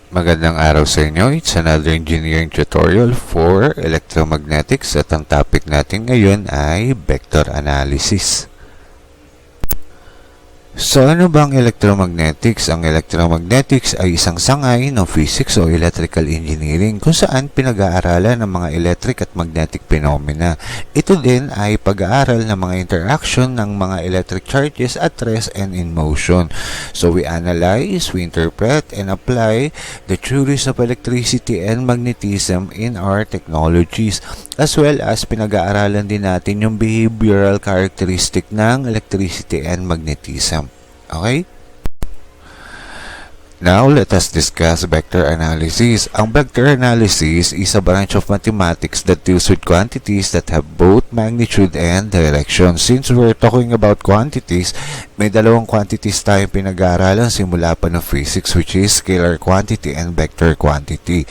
Magandang araw sa inyo. It's another engineering tutorial for electromagnetics at ang topic natin ngayon ay vector analysis. So ano ba ang electromagnetics? Ang electromagnetics ay isang sangay ng physics o electrical engineering kung saan pinag-aaralan ng mga electric at magnetic phenomena. Ito din ay pag-aaral ng mga interaction ng mga electric charges at rest and in motion. So we analyze, we interpret, and apply the theories of electricity and magnetism in our technologies, as well as pinag-aaralan din natin yung behavioral characteristic ng electricity and magnetism. Okay? Now, let us discuss vector analysis. Ang vector analysis is a branch of mathematics that deals with quantities that have both magnitude and direction. Since we're talking about quantities, may dalawang quantities tayong pinag-aaralan simula pa ng physics, which is scalar quantity and vector quantity.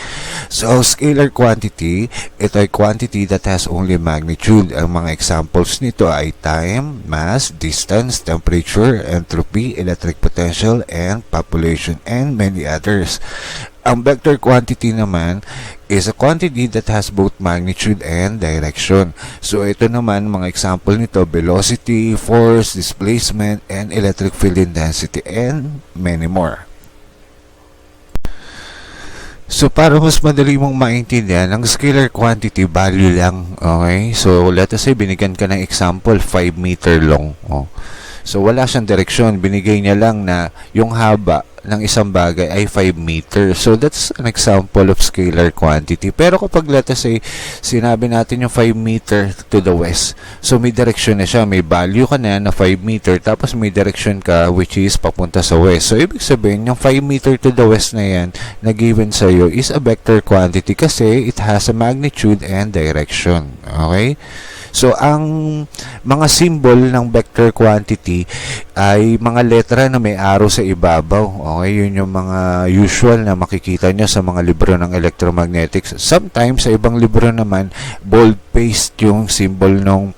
So, scalar quantity, ito ay quantity that has only magnitude. Ang mga examples nito ay time, mass, distance, temperature, entropy, electric potential, and population, and many others. Ang vector quantity naman is a quantity that has both magnitude and direction. So ito naman, mga example nito, velocity, force, displacement, and electric field intensity, and many more. So para mas madali mong maintindihan, ang scalar quantity value lang, okay? So let us say binigyan ka ng example 5 meter long. Oh. So wala siyang direksyon, binigay niya lang na yung haba ng isang bagay ay 5 meters. So that's an example of scalar quantity. Pero kapag let us say sinabi natin yung 5 meter to the west, so may direction na siya, may value ka na 5 meter, tapos may direction ka which is papunta sa west. So ibig sabihin yung 5 meter to the west na yan na given sa iyo is a vector quantity kasi it has a magnitude and direction. Okay? So, ang mga symbol ng vector quantity ay mga letra na may arrow sa ibabaw. Okay, yun yung mga usual na makikita nyo sa mga libro ng electromagnetics. Sometimes, sa ibang libro naman, bold-faced yung symbol ng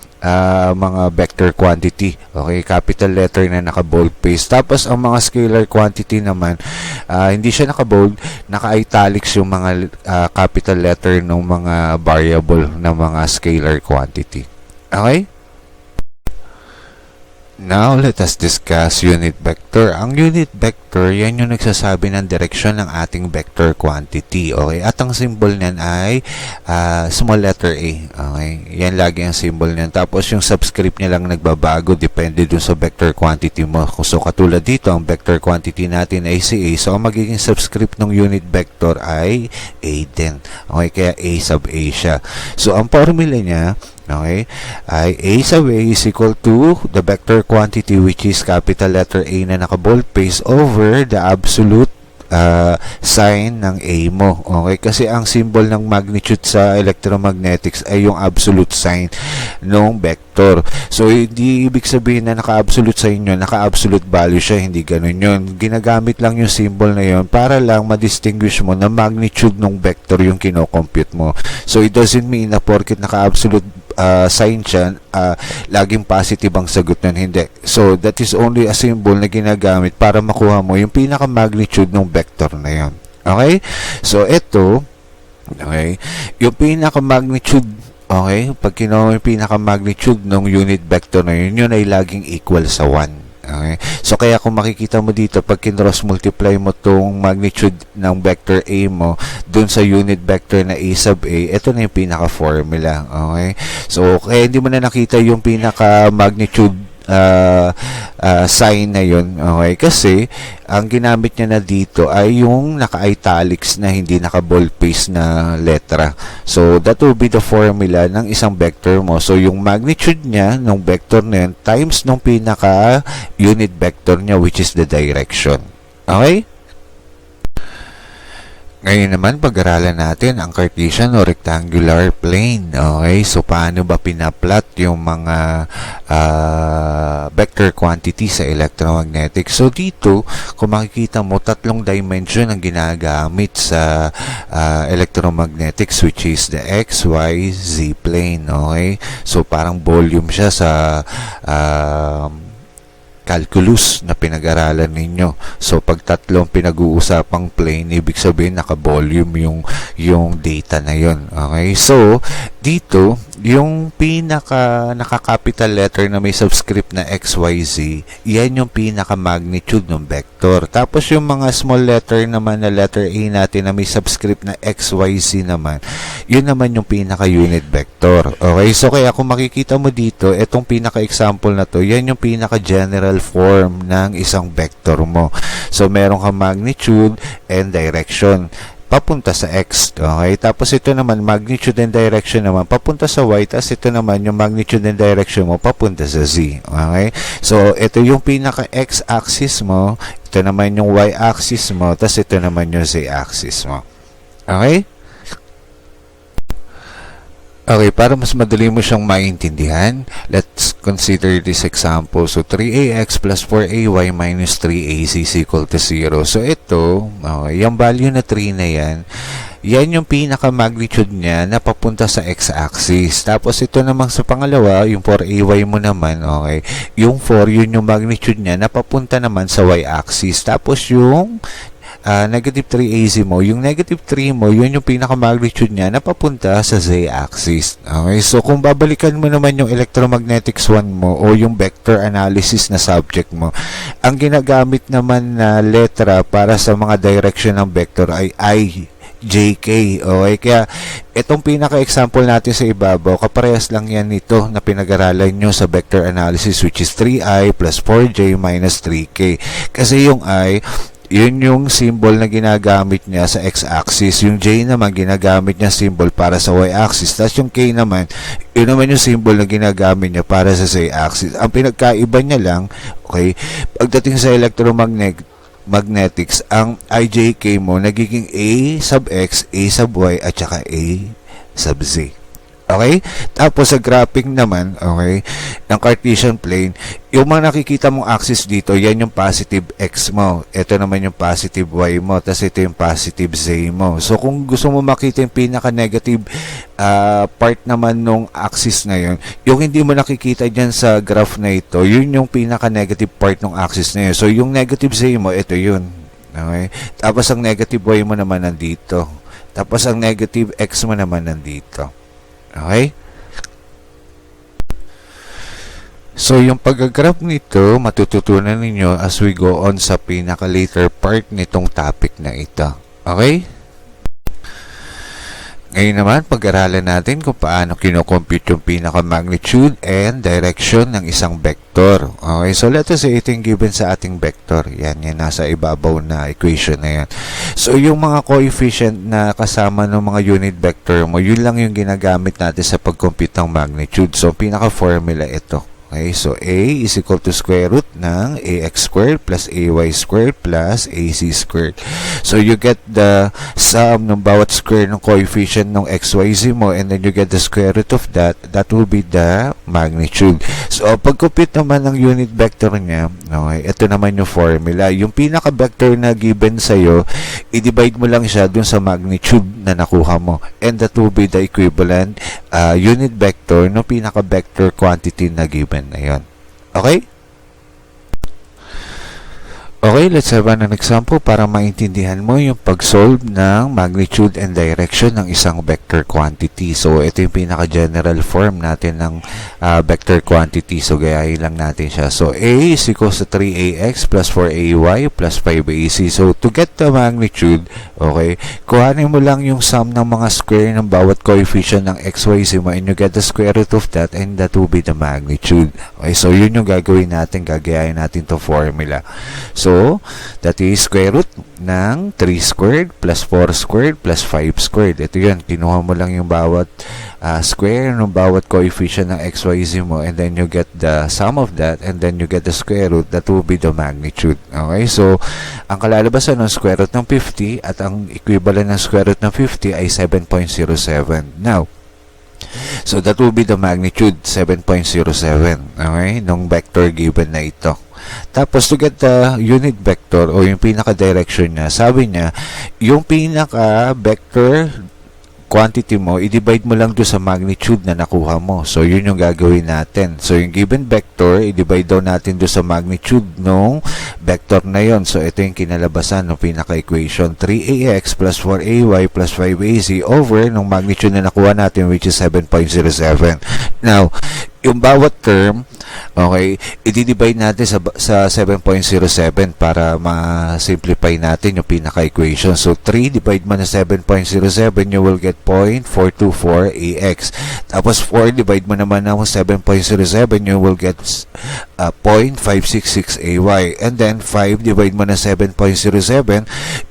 mga vector quantity. Okay, capital letter na naka-bold-faced. Tapos, ang mga scalar quantity naman, hindi siya naka-bold, naka-italics yung mga capital letter ng mga variable ng mga scalar quantity. Okay? Now, let us discuss unit vector. Ang unit vector, yan yung nagsasabi ng direksyon ng ating vector quantity. Okay? At ang symbol niyan ay small letter A. Okay? Yan lagi ang symbol niyan. Tapos yung subscript niya lang nagbabago depende dun sa vector quantity mo. So, katulad dito, ang vector quantity natin ay si A. So, ang magiging subscript ng unit vector ay A din. Okay? Kaya A sub A siya. So, ang formula niya, okay, ay A sub A is equal to the vector quantity which is capital letter A na naka-boldface over the absolute sign ng A mo. Okay? Kasi ang symbol ng magnitude sa electromagnetics ay yung absolute sign ng vector. So, hindi ibig sabihin na naka-absolute sign yun, naka-absolute value siya, hindi ganun yun. Ginagamit lang yung symbol na yun para lang ma-distinguish mo na magnitude ng vector yung kinocompute mo. So, it doesn't mean na porket naka-absolute sign siya, laging positive ang sagot nun. Hindi. So, that is only a symbol na ginagamit para makuha mo yung pinaka-magnitude ng vector na yun. Okay? So, ito, okay, yung pinaka-magnitude, okay, pag kinuha yung pinaka-magnitude ng unit vector na yun, yun ay laging equal sa 1. Okay. So, kaya kung makikita mo dito, pag kinross multiply mo tong magnitude ng vector A mo dun sa unit vector na A sub A, ito na yung pinaka-formula. Okay. So, kaya hindi mo na nakita yung pinaka-magnitude sign na yun. Okay. Kasi, ang ginamit niya na dito ay yung naka-italics na hindi naka-boldface na letra. So, that will be the formula ng isang vector mo. So, yung magnitude niya ng vector na yun times nung pinaka-unit vector niya which is the direction. Okay? Ngayon naman, pag-aralan natin ang Cartesian o rectangular plane. Okay, so paano ba pinaplot yung mga vector quantity sa electromagnetic? So dito, kung makikita mo, tatlong dimension ang ginagamit sa electromagnetics which is the X, Y, Z plane. Okay, so parang volume siya sa calculus na pinag-aralan ninyo. So, pag tatlong pinag-uusapang plane, ibig sabihin naka-volume yung data na yon. Okay? So, dito, yung naka-capital letter na may subscript na XYZ, yan yung pinaka-magnitude ng vector. Tapos, yung mga small letter naman na letter A natin na may subscript na XYZ naman, yun naman yung pinaka-unit vector. Okay? So, kaya kung makikita mo dito, itong pinaka-example na to, yan yung pinaka-general form ng isang vector mo. So, meron kang magnitude and direction papunta sa X. Okay? Tapos ito naman, magnitude and direction naman papunta sa Y. Tapos ito naman, yung magnitude and direction mo papunta sa Z. Okay? So, ito yung pinaka-X-axis mo. Ito naman yung Y-axis mo. Tapos ito naman yung Z-axis mo. Okay? Okay, para mas madali mo siyang maintindihan, let's consider this example. So, 3ax plus 4ay minus 3ac is equal to 0. So, ito, okay, yung value na 3 na yan yung pinaka-magnitude niya na papunta sa x-axis. Tapos, ito namang sa pangalawa, yung 4ay mo naman, okay, yung 4, yun yung magnitude niya na papunta naman sa y-axis. Tapos, yung negative 3az mo, yung negative 3 mo, yun yung pinaka-magnitude niya na papunta sa z-axis. Okay? So, kung babalikan mo naman yung electromagnetics 1 mo o yung vector analysis na subject mo, ang ginagamit naman na letra para sa mga direction ng vector ay I, J, K. Okay? Kaya, itong pinaka-example natin sa ibabaw, kaparehas lang yan nito na pinag-aralan nyo sa vector analysis, which is 3i plus 4j minus 3k. Kasi yung I, yun yung symbol na ginagamit niya sa x-axis. Yung j naman, ginagamit niya symbol para sa y-axis. Tapos yung k naman, yun naman yung symbol na ginagamit niya para sa z-axis. Ang pinagkaiba niya lang, okay, pagdating sa electromagnetics, ang ijk mo nagiging a sub x, a sub y, at saka a sub z. Okay? Tapos sa graphic naman, okay, ng Cartesian plane, yung mga nakikita mong axis dito, yan yung positive x mo. Ito naman yung positive y mo. Tapos ito yung positive z mo. So kung gusto mo makita yung pinaka-negative part naman nung axis na yun, yung hindi mo nakikita dyan sa graph na ito, yun yung pinaka-negative part ng axis na yun. So yung negative z mo, ito yun. Okay? Tapos ang negative y mo naman nandito. Tapos ang negative x mo naman nandito. Okay? So, yung pag-graph nito, matututunan ninyo as we go on sa pinaka-later part nitong topic na ito. Okay? Ngayon naman, pag-aralan natin kung paano kinocompute yung pinaka-magnitude and direction ng isang vector. Okay, so let us say ito yung given sa ating vector. Yan nasa ibabaw na equation na yan. So, yung mga coefficient na kasama ng mga unit vector mo, yun lang yung ginagamit natin sa pag-compute ng magnitude. So, pinaka-formula ito. Okay, so a is equal to square root ng ax squared plus ay squared plus ac squared. So you get the sum ng bawat square ng coefficient ng xyz mo, and then you get the square root of that. That will be the magnitude. So pag compute naman ng unit vector niya, okay, ito naman yung formula. Yung pinaka-vector na given sa'yo, i-divide mo lang siya dun sa magnitude na nakuha mo. And that will be the equivalent unit vector ng pinaka-vector quantity na given na yun. Okay? Okay, let's have an example para maintindihan mo yung pag-solve ng magnitude and direction ng isang vector quantity. So, ito yung pinaka-general form natin ng vector quantity. So, gayahin lang natin siya. So, a is equals to 3ax plus 4ay plus 5ac. So, to get the magnitude, okay, kuhanin mo lang yung sum ng mga square ng bawat coefficient ng xyz mo, and you get the square root of that, and that will be the magnitude. Okay, so yun yung gagawin natin, gagayahin natin to formula. So, that is square root ng 3 squared plus 4 squared plus 5 squared. Ito yun, kinuha mo lang yung bawat square ng bawat coefficient ng xyz mo, and then you get the sum of that, and then you get the square root. That will be the magnitude. Okay, so ang kalalabasan ng square root ng 50 at ang equivalent ng square root ng 50 ay 7.07. Now, so that will be the magnitude, 7.07, okay, nung vector given na ito. Tapos, to get the unit vector o yung pinaka-direction niya, sabi niya, yung pinaka-vector quantity mo, i-divide mo lang doon sa magnitude na nakuha mo. So, yun yung gagawin natin. So, yung given vector, i-divide daw natin doon sa magnitude nung vector na yon. So, ito yung kinalabasan ng pinaka-equation. 3ax plus 4ay plus 5az over nung magnitude na nakuha natin, which is 7.07. Now, yung bawat term, okay, i-divide natin sa 7.07 para ma-simplify natin yung pinaka-equation. So, 3 divide mo na 7.07, you will get 0.424ax. Tapos, 4 divide mo naman ng 7.07, you will get 0.566ay. And then, 5 divide mo na 7.07,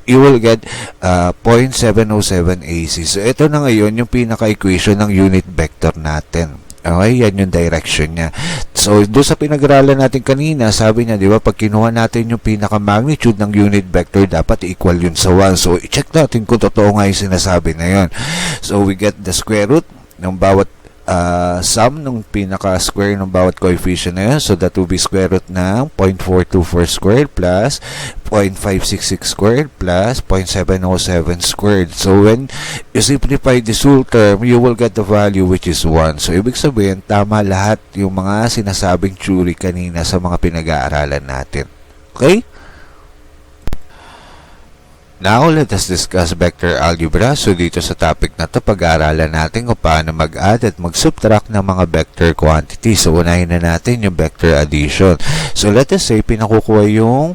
you will get 0.707ac. So, ito na ngayon yung pinaka-equation ng unit vector natin. Okay, yan yung direction niya. So, doon sa pinag-aralan natin kanina, sabi niya, di ba, pag kinuha natin yung pinaka-magnitude ng unit vector, dapat equal yun sa 1. So, i-check natin kung totoo nga yung sinasabi na yun. So, we get the square root ng bawat sum ng pinaka-square ng bawat coefficient na yun. So, that will be square root ng 0.424 squared plus 0.566 squared plus 0.707 squared. So, when you simplify this whole term, you will get the value which is 1. So, ibig sabihin, tama lahat yung mga sinasabing theory kanina sa mga pinag-aaralan natin. Okay? Now, let us discuss vector algebra. So, dito sa topic na to, pag-aaralan natin kung paano mag-add at mag-subtract ng mga vector quantity. So, unahin na natin yung vector addition. So, let us say, pinakukuha yung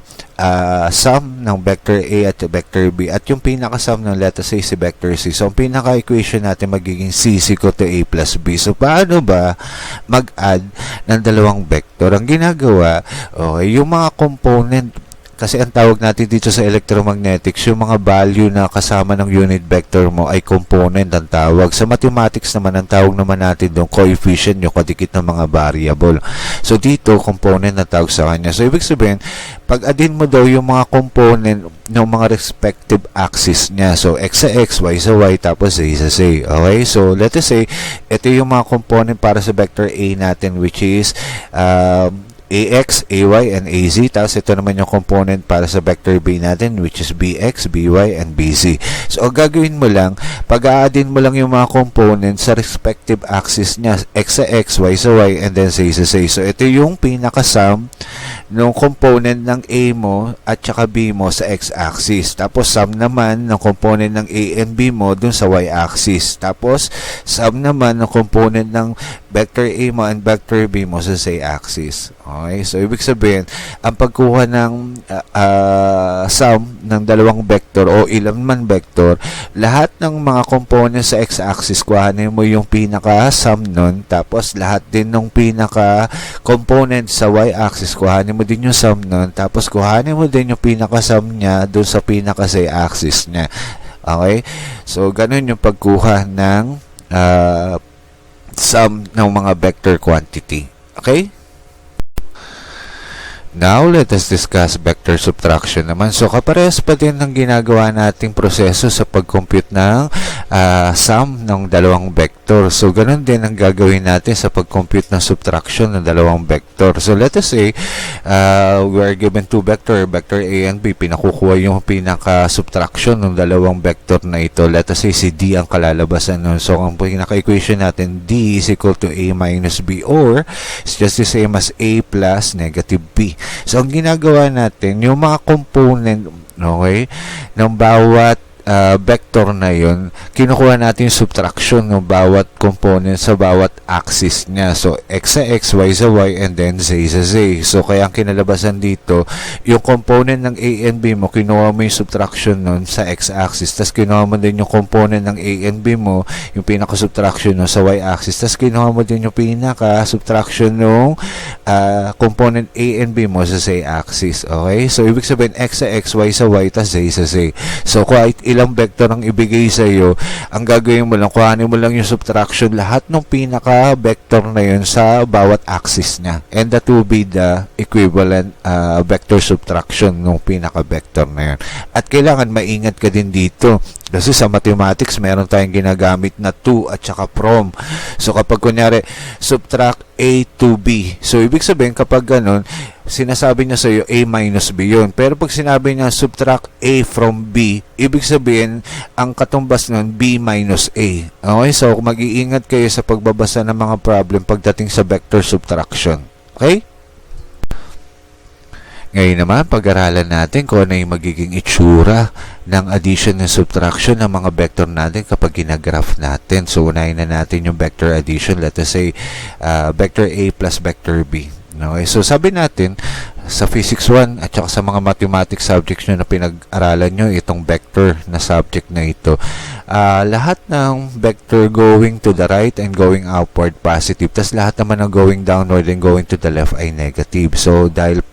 sum ng vector A at vector B at yung pinaka-sum ng, let us say, si vector C. So, ang pinaka-equation natin magiging C is equal to A plus B. So, paano ba mag-add ng dalawang vector? Ang ginagawa, okay, yung mga component, kasi ang tawag natin dito sa electromagnetics, yung mga value na kasama ng unit vector mo ay component ang tawag. Sa mathematics naman, ang tawag naman natin doon, coefficient, yung kadikit ng mga variable. So, dito, component na tawag sa kanya. So, ibig sabihin, pag-addin mo daw yung mga component ng mga respective axis niya. So, x sa x, y sa y, tapos z sa z. Okay? So, let us say, ito yung mga component para sa vector A natin, which is AX, AY, and AZ. Tapos ito naman yung component para sa vector B natin, which is BX, BY, and BZ. So, ang gagawin mo lang, pag-a-addin mo lang yung mga component sa respective axis niya, X sa X, Y sa Y, and then Z sa Z. So, ito yung pinaka-sum ng component ng A mo at saka B mo sa X-axis. Tapos, sum naman ng component ng A and B mo dun sa Y-axis. Tapos, sum naman ng component ng vector A mo and vector B mo sa Z-axis. Okay? So, ibig sabihin, ang pagkuha ng sum ng dalawang vector o ilan man vector, lahat ng mga components sa x-axis, kuhanin mo yung pinaka-sum nun, tapos lahat din ng pinaka-component sa y-axis, kuhanin mo din yung sum nun, tapos kuhanin mo din yung pinaka-sum niya dun sa pinaka-z-axis niya. Okay? So, ganun yung pagkuha ng sum ng mga vector quantity. Okay? Now, let us discuss vector subtraction naman. So, kaparehas pa din ng ginagawa nating proseso sa pag-compute ng sum ng dalawang vector. So, ganun din ang gagawin natin sa pag-compute ng subtraction ng dalawang vector. So, let us say, we are given two vector A and B. Pinakukuha yung pinaka-subtraction ng dalawang vector na ito. Let us say, si D ang kalalabasan nun. So, ang pinaka-equation natin, D is equal to A minus B, or it's just the same as A plus negative B. So, ang ginagawa natin, yung mga component, okay, ng bawat vector na yun, kinukuha natin yung subtraction ng bawat component sa bawat axis niya. So, x sa x, y sa y, and then z sa z. So, kaya ang kinalabasan dito, yung component ng a and b mo, kinuha mo yung subtraction nun sa x-axis, tas kinuha mo din yung component ng a and b mo, yung pinaka-subtraction nun sa y-axis, tas kinuha mo din yung pinaka-subtraction nung component a and b mo sa z-axis. Okay? So, ibig sabihin, x sa x, y sa y, tas z sa z. So, kahit ilang vector ang ibigay sa iyo, ang gagawin mo lang, kuhanin mo lang yung subtraction lahat ng pinaka-vector na yun sa bawat axis niya. And that will be the equivalent vector subtraction ng pinaka-vector na yun. At kailangan maingat ka din dito. Kasi sa mathematics, meron tayong ginagamit na to at saka from. So, kapag kunyari, subtract A to B. So, ibig sabihin, kapag ganun, sinasabi niya sa iyo A minus B yun. Pero pag sinabi niya subtract A from B, ibig sabihin ang katumbas nun B minus A. Okay, so mag-iingat kayo sa pagbabasa ng mga problem pagdating sa vector subtraction. Okay? Ngayon naman, pag-aralan natin kung ano yung magiging itsura ng addition and subtraction ng mga vector natin kapag ginagraph natin. So, unahin na natin yung vector addition. Let us say, vector A plus vector B. Okay? So, sabi natin, sa Physics 1 at saka sa mga mathematics subjects nyo na pinag-aralan nyo itong vector na subject na ito, lahat ng vector going to the right and going upward positive, tas lahat naman ng going downward and going to the left ay negative. So, dahil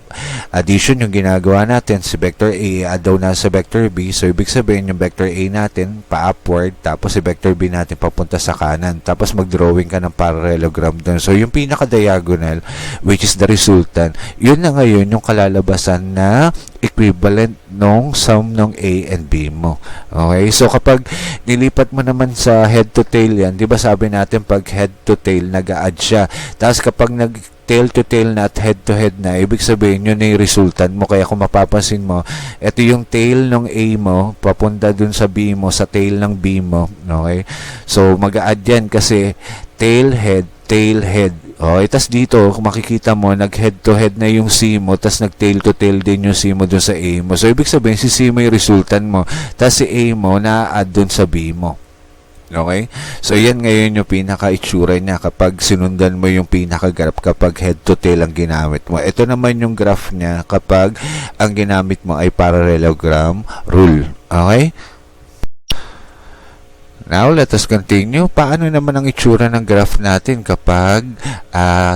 addition yung ginagawa natin, si vector A daw na sa vector B, so ibig sabihin yung vector A natin pa-upward, tapos si vector B natin papunta sa kanan, tapos mag-drawing ka ng parallelogram doon. So, yung pinaka-diagonal, which is the resultant, yun na ngayon yung kalalabasan na equivalent nung sum ng A and B mo. Okay? So, kapag nilipat mo naman sa head to tail yan, di ba sabi natin pag head to tail, nag-a-add siya. Tapos kapag tail to tail na at head to head na, ibig sabihin yun na yung resultant mo. Kaya kung mapapansin mo, ito yung tail ng A mo, papunta dun sa B mo, sa tail ng B mo. Okay? So, mag-a-add yan kasi tail head, tail head. Okay, tas dito, kung makikita mo, nag-head to head na yung C mo, tas nag-tail to tail din yung C mo dun sa A mo. So, ibig sabihin, si C mo yung resultant mo, tas si A mo na-add dun sa B mo. Okay? So, yan ngayon yung pinaka-itsura niya kapag sinundan mo yung pinaka-graph kapag head to tail ang ginamit mo. Ito naman yung graph niya kapag ang ginamit mo ay parallelogram rule. Okay? Now, let us continue. Paano naman ang itsura ng graph natin kapag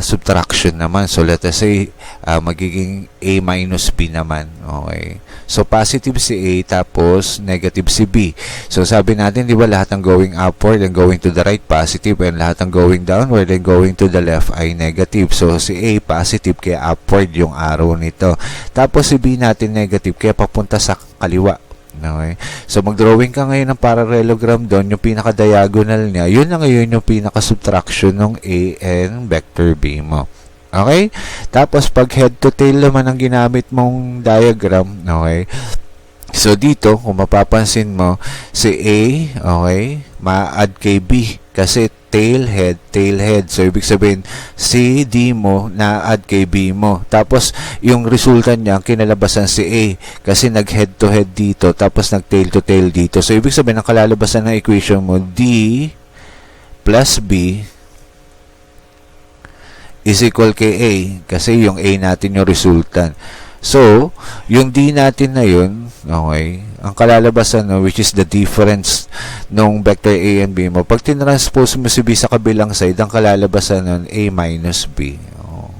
subtraction naman? So, let us say, magiging A minus B naman. Okay. So, positive si A, tapos negative si B. So, sabi natin, di ba, lahat ng going upward and going to the right, positive, and lahat ng going downward and going to the left ay negative. So, si A, positive, kaya upward yung arrow nito. Tapos, si B natin negative, kaya papunta sa kaliwa. Okay. So, mag-drawing ka ngayon ng parallelogram doon, yung pinaka-diagonal niya, yun na ngayon yung pinaka-subtraction ng A and vector B mo. Okay? Tapos, pag head to tail naman ang ginamit mong diagram, okay? So, dito, kung mapapansin mo, si A, okay, ma-add kay B. Kasi tail head, tail head. So, ibig sabihin, si D mo na-add kay B mo. Tapos, yung resultant niya, kinalabasan si A. Kasi nag-head to head dito, tapos nag-tail to tail dito. So, ibig sabihin, ang kalalabasan ng equation mo, D plus B is equal kay A. Kasi yung A natin yung resultant. So, yung D natin na yun, okay, ang kalalabasan, no, which is the difference nung vector A and B mo, pag tinranspose mo si B sa kabilang side, ang kalalabasan nun, A minus B. Oh.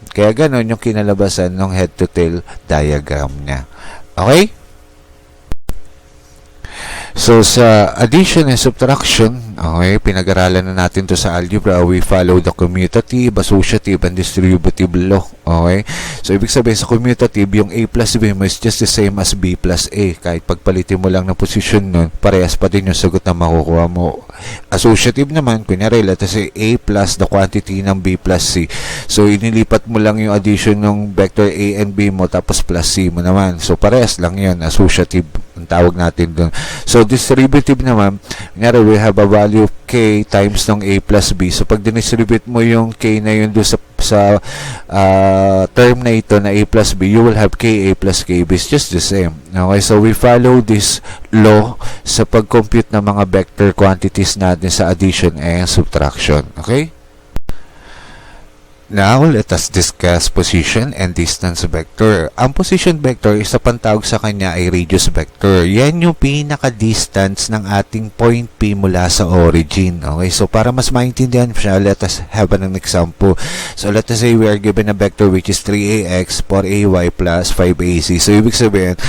Kaya ganun yung kinalabasan ng head-to-tail diagram niya. Okay? So, sa addition and subtraction, okay, pinag-aralan na natin to sa algebra. We follow the commutative, associative, and distributive law. Okay? So, ibig sabihin sa commutative, yung A plus B mo is just the same as B plus A. Kahit pagpalitin mo lang ng position nun, parehas pa din yung sagot na makukuha mo. Associative naman, kunyari, let's say A plus the quantity ng B plus C. So, inilipat mo lang yung addition ng vector A and B mo, tapos plus C mo naman. So, parehas lang yun. Associative, ang tawag natin dun. So, distributive naman, kunyari, we have a value of K times ng A plus B. So, pag dinistribute mo yung K na yun doon sa term na ito na A plus B, you will have K A plus KB. It's just the same. Okay, so we follow this law sa pag-compute ng mga vector quantities natin sa addition and subtraction. Okay? Now, let us discuss position and distance vector. Ang position vector, isa pang tawag sa kanya ay radius vector. Yan yung pinaka-distance ng ating point P mula sa origin. Okay, so para mas maintindihan siya, let us have an example. So, let us say we are given a vector which is 3ax, 4ay plus 5ac. So, ibig sabihin,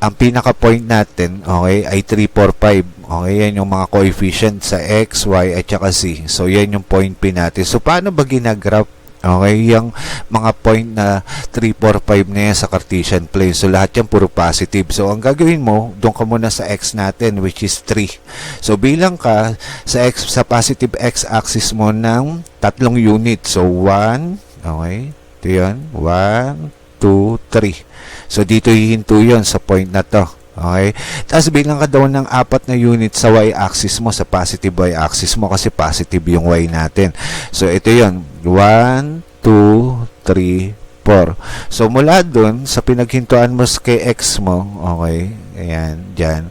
ang pinaka-point natin, okay, ay 3, 4, 5. Okay, yan yung mga coefficient sa x, y, at saka c. So, yan yung point P natin. So, paano ba ginagraph? Okay, yung mga point na 3, 4, 5 na yan sa Cartesian plane. So, lahat yan puro positive. So, ang gagawin mo, doon ka muna sa x natin, which is 3. So, bilang ka sa positive x-axis mo ng 3 unit. So, 1, okay, Ito yun. 1, 2, 3. So, dito hihinto yun sa point na to. Okay? Tapos, bilang ka daw ng 4 na unit sa y-axis mo, sa positive y-axis mo, kasi positive yung y natin. So, ito yun. 1, 2, 3, 4. So, mula dun, sa pinaghintuan mo kay x mo, okay, ayan, dyan.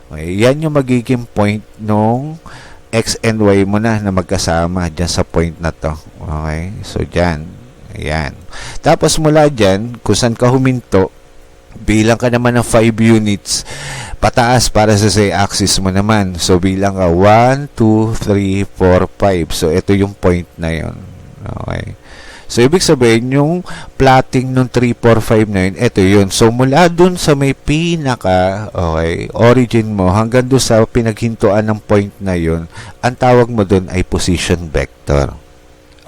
Okay, yan yung magiging point nung x and y mo na magkasama dyan sa point na to. Okay, so dyan. Ayan. Tapos mula dyan, kung saan ka huminto, bilang ka naman ng 5 units pataas para sa y-axis mo naman. So, bilang ka 1, 2, 3, 4, 5. So, ito yung point na yun. Okay. So, ibig sabihin, yung plotting nung 3, 4, 5 na yun, ito yun. So, mula dun sa may pinaka, okay, origin mo, hanggang dun sa pinaghintuan ng point na yun, ang tawag mo dun ay position vector.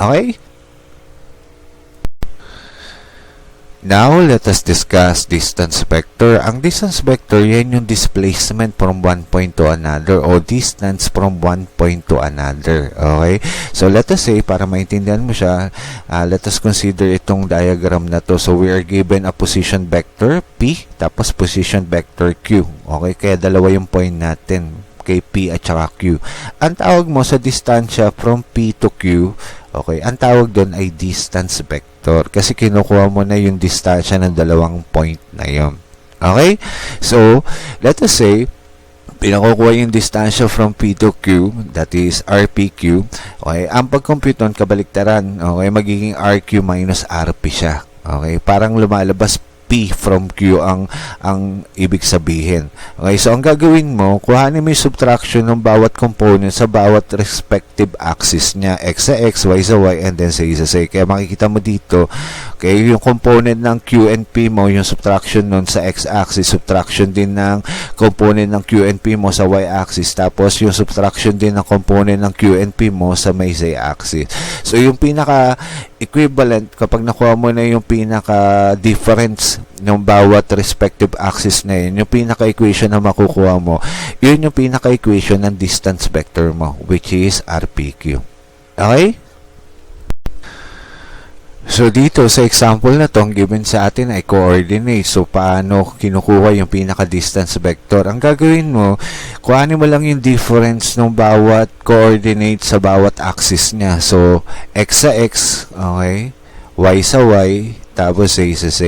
Okay? Now, let us discuss distance vector. Ang distance vector, yan yung displacement from one point to another o distance from one point to another. Okay? So, let us say, para maintindihan mo siya, let us consider itong diagram na to. So, we are given a position vector, P, tapos position vector, Q. Okay? Kaya dalawa yung point natin, kay P at saka Q. Ang tawag mo sa distansya from P to Q, okay, ang tawag doon ay distance vector kasi kinukuha mo na yung distansya ng dalawang point na yun. Okay? So, let us say, pinakukuha yung distansya from P to Q, that is RPQ. Okay? Ang pag-compute nun, kabaliktaran. Okay? Magiging RQ minus RP siya. Okay? Parang lumalabas P from Q ang ibig sabihin. Okay, so ang gagawin mo, kuhanin mo yung subtraction ng bawat component sa bawat respective axis niya, x sa x, y sa y, and then sa y sa z. Kaya makikita mo dito, okay, yung component ng Q and P mo, yung subtraction nun sa x-axis, subtraction din ng component ng Q and P mo sa y-axis, tapos yung subtraction din ng component ng Q and P mo sa may z-axis. So, yung pinaka equivalent, kapag nakuha mo na yung pinaka difference ng bawat respective axis na yun, yung pinaka-equation na makukuha mo, yun yung pinaka-equation ng distance vector mo, which is RPQ. Okay? So, dito sa example na to, ang given sa atin ay coordinate. So, paano kinukuha yung pinaka-distance vector? Ang gagawin mo, kuhanin mo lang yung difference ng bawat coordinate sa bawat axis niya. So, x sa x, okay, y sa y, tapos z sa z.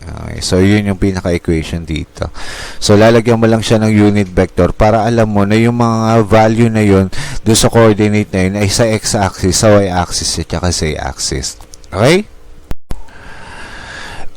Okay, so yun yung pinaka-equation dito. So, lalagyan mo lang siya ng unit vector para alam mo na yung mga value na yun doon sa coordinate na yun ay sa x-axis, sa y-axis, at saka sa y-axis. Okay?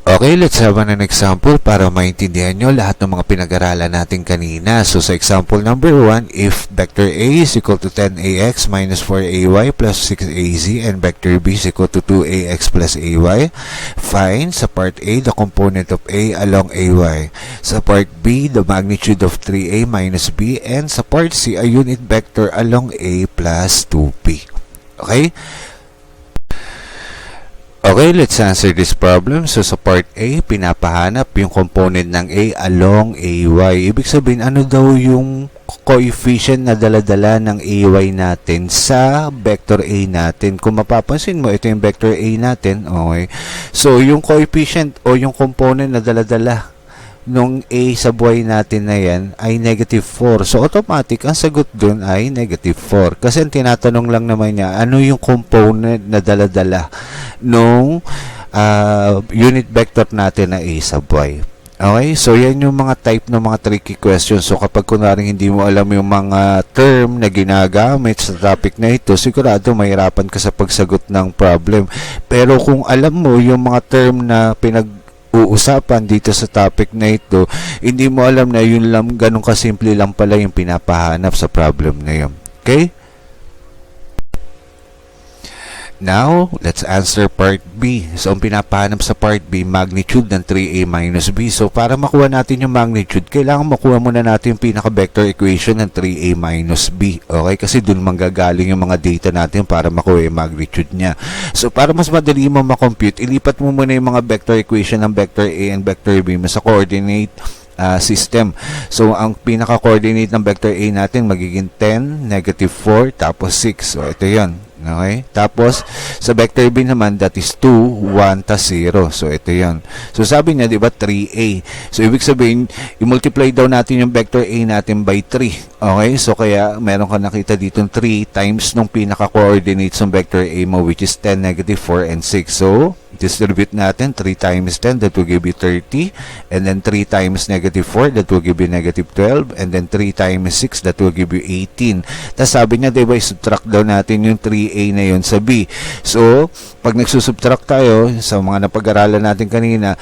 Okay, let's have an example para maintindihan nyo lahat ng mga pinag-aralan natin kanina. So, sa example number 1, if vector A is equal to 10ax minus 4ay plus 6az and vector B is equal to 2ax plus ay, find sa part A the component of A along ay. Sa part B, the magnitude of 3a minus b, and sa part C, a unit vector along A plus 2p. Okay? Okay, let's answer this problem. So, sa part A, pinapahanap yung component ng A along AY. Ibig sabihin, ano daw yung coefficient na daladala ng AY natin sa vector A natin? Kung mapapansin mo, ito yung vector A natin. Okay. So, yung coefficient o yung component na daladala nung A sa buhay natin na yan ay negative 4. So, automatic, ang sagot dun ay negative 4. Kasi ang tinatanong lang naman niya, ano yung component na daladala nung unit vector natin na A sa buhay. Okay? So, yan yung mga type ng mga tricky questions. So, kapag kunwaring hindi mo alam yung mga term na ginagamit sa topic na ito, sigurado mahirapan ka sa pagsagot ng problem. Pero kung alam mo yung mga term na uusapan dito sa topic na ito, hindi mo alam na yun lang, ganun kasimple lang pala yung pinapahanap sa problem na yun. Okay? Now, let's answer part B. So, ang pinapahanap sa part B, magnitude ng 3a minus b. So, para makuha natin yung magnitude, kailangan makuha muna natin yung pinaka-vector equation ng 3a minus b. Okay? Kasi dun manggagaling yung mga data natin para makuha yung magnitude niya. So, para mas madali mo makompute, ilipat mo muna yung mga vector equation ng vector A and vector B mo sa coordinate system. So, ang pinaka-coordinate ng vector A natin magiging 10, negative 4, tapos 6. So, ito yun. Okay? Tapos, sa vector B naman, that is 2, 1, tas 0. So, ito yon. So, sabi niya, di ba, 3A. So, ibig sabihin, i-multiply daw natin yung vector A natin by 3. Okay? So, kaya, meron ka nakita dito 3 times nung pinaka-coordinates ng vector A mo, which is 10, negative 4, and 6. So, distribute natin 3 times 10, that will give you 30. And then 3 times negative 4, that will give you negative 12. And then 3 times 6, that will give you 18. Tapos sabi niya, diba, subtract daw natin yung 3A na yun sa B. So, pag nagsusubtract tayo, sa mga napag-aralan natin kanina,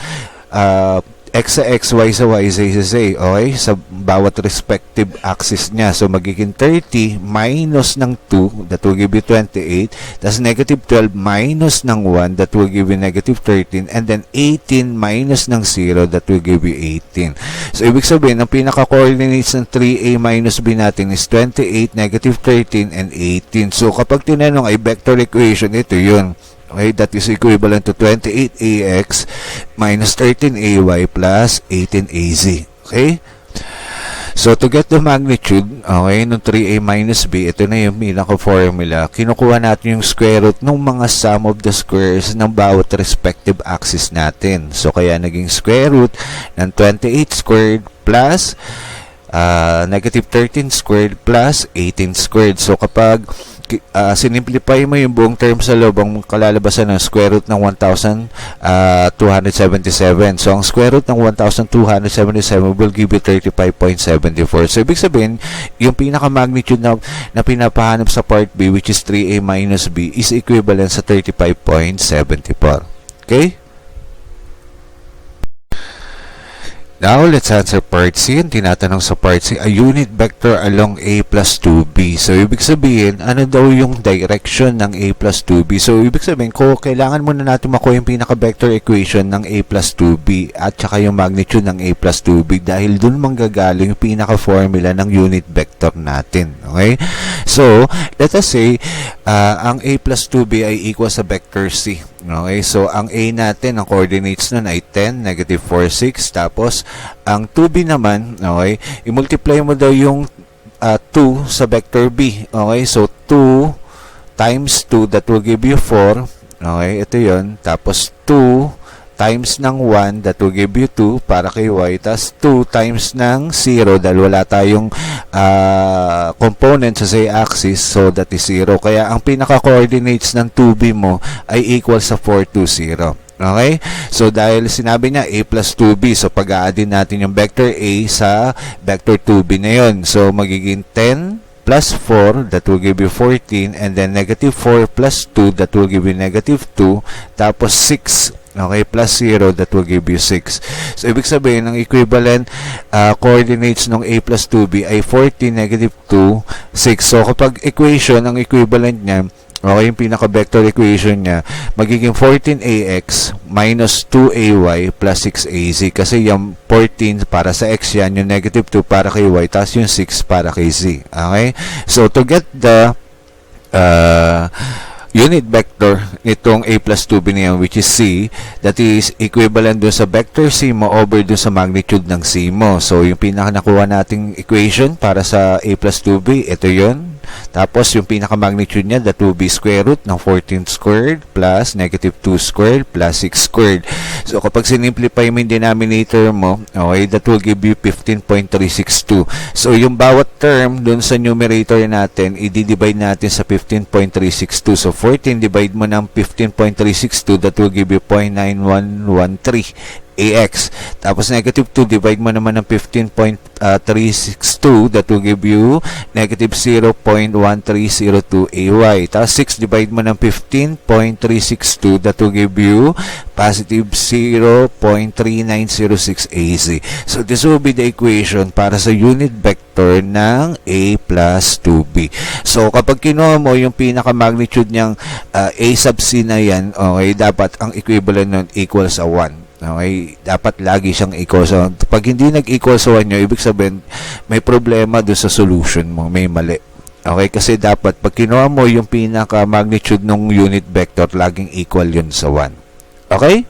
x sa x, y sa y, z sa z, okay? Sa bawat respective axis niya. So, magiging 30 minus ng 2, that will give you 28. Tapos, negative 12 minus ng 1, that will give you negative 13. And then, 18 minus ng 0, that will give you 18. So, ibig sabihin, ang pinaka-coordinates ng 3a minus b natin is 28, negative 13, and 18. So, kapag tinanong ay vector equation, ito yun. Okay, that is equivalent to 28ax minus 13ay plus 18az. Okay? So, to get the magnitude, okay, ng 3a minus b, ito na yung pinaka-formula. Kinukuha natin yung square root ng mga sum of the squares ng bawat respective axis natin. So, kaya naging square root ng 28 squared plus negative 13 squared plus 18 squared. So, kapag sinimplify mo yung buong term sa loob, ang kalalabasan ng square root ng 1,277. So, ang square root ng 1,277 will give you 35.74. So, ibig sabihin, yung pinaka-magnitude na pinapahanap sa part B, which is 3a minus b, is equivalent sa 35.74. Okay? Now, let's answer part C. Ang tinatanong sa part C, a unit vector along A plus 2B. So, ibig sabihin, ano daw yung direction ng A plus 2B? So, ibig sabihin, kailangan muna natin makuha yung pinaka-vector equation ng A plus 2B at saka yung magnitude ng A plus 2B dahil dun manggagaling yung pinaka-formula ng unit vector natin. Okay? So, let us say, ang A plus 2B ay equal sa vector C. Okay? So, ang A natin, ang coordinates nun ay 10, negative 4, 6. Tapos, ang 2B naman, okay, i-multiply mo daw yung 2 sa vector B. Okay? So, 2 times 2, that will give you 4. Okay? Ito yun. Tapos, 2 times ng 1, that will give you 2 para kay y. Tapos 2 times ng 0 dahil wala tayong component sa z-axis, so that is 0. Kaya ang pinaka-coordinates ng 2b mo ay equal sa 420. Okay? So, dahil sinabi niya a plus 2b, so pag-a-addin natin yung vector a sa vector 2b na yun. So, magiging 10 plus 4, that will give you 14, and then negative 4 plus 2, that will give you negative 2, tapos 6, okay, plus 0, that will give you 6. So, ibig sabihin, ang equivalent coordinates ng a plus 2b ay 14, negative 2, 6. So, kapag equation, ang equivalent niya, okay, yung pinaka-vector equation niya, magiging 14ax minus 2ay plus 6az. Kasi yung 14 para sa x yan, yung negative 2 para kay y, tapos yung 6 para kay z. Okay? So, to get the unit vector nitong a plus 2b na yan, which is c, that is equivalent dun sa vector c mo over dun sa magnitude ng c mo. So, yung pinaka-nakuha nating equation para sa a plus 2b, ito yun. Tapos, yung pinaka-magnitude niya, that will be square root ng 14 squared plus negative 2 squared plus 6 squared. So, kapag sinimplify mo yung denominator mo, okay, that will give you 15.362. So, yung bawat term dun sa numerator natin, i-divide natin sa 15.362. So, 14 divide mo ng 15.362, that will give you 0.9113 ax. Tapos negative 2, divide mo naman ng 15.362, that will give you negative 0.1302 ay. Tapos 6, divide mo ng 15.362, that will give you positive 0.3906 az. So, this will be the equation para sa unit vector ng a plus 2b. So, kapag kinuha mo yung pinaka-magnitude niyang a sub c na yan, okay, dapat ang equivalent nun equal sa 1. Okay, dapat lagi siyang equal sa 1. Pag hindi nag-equal sa 1 nyo, ibig sabihin may problema doon sa solution mo, may mali. Okay, kasi dapat pag kinuha mo yung pinaka-magnitude ng unit vector, laging equal yun sa 1. Okay?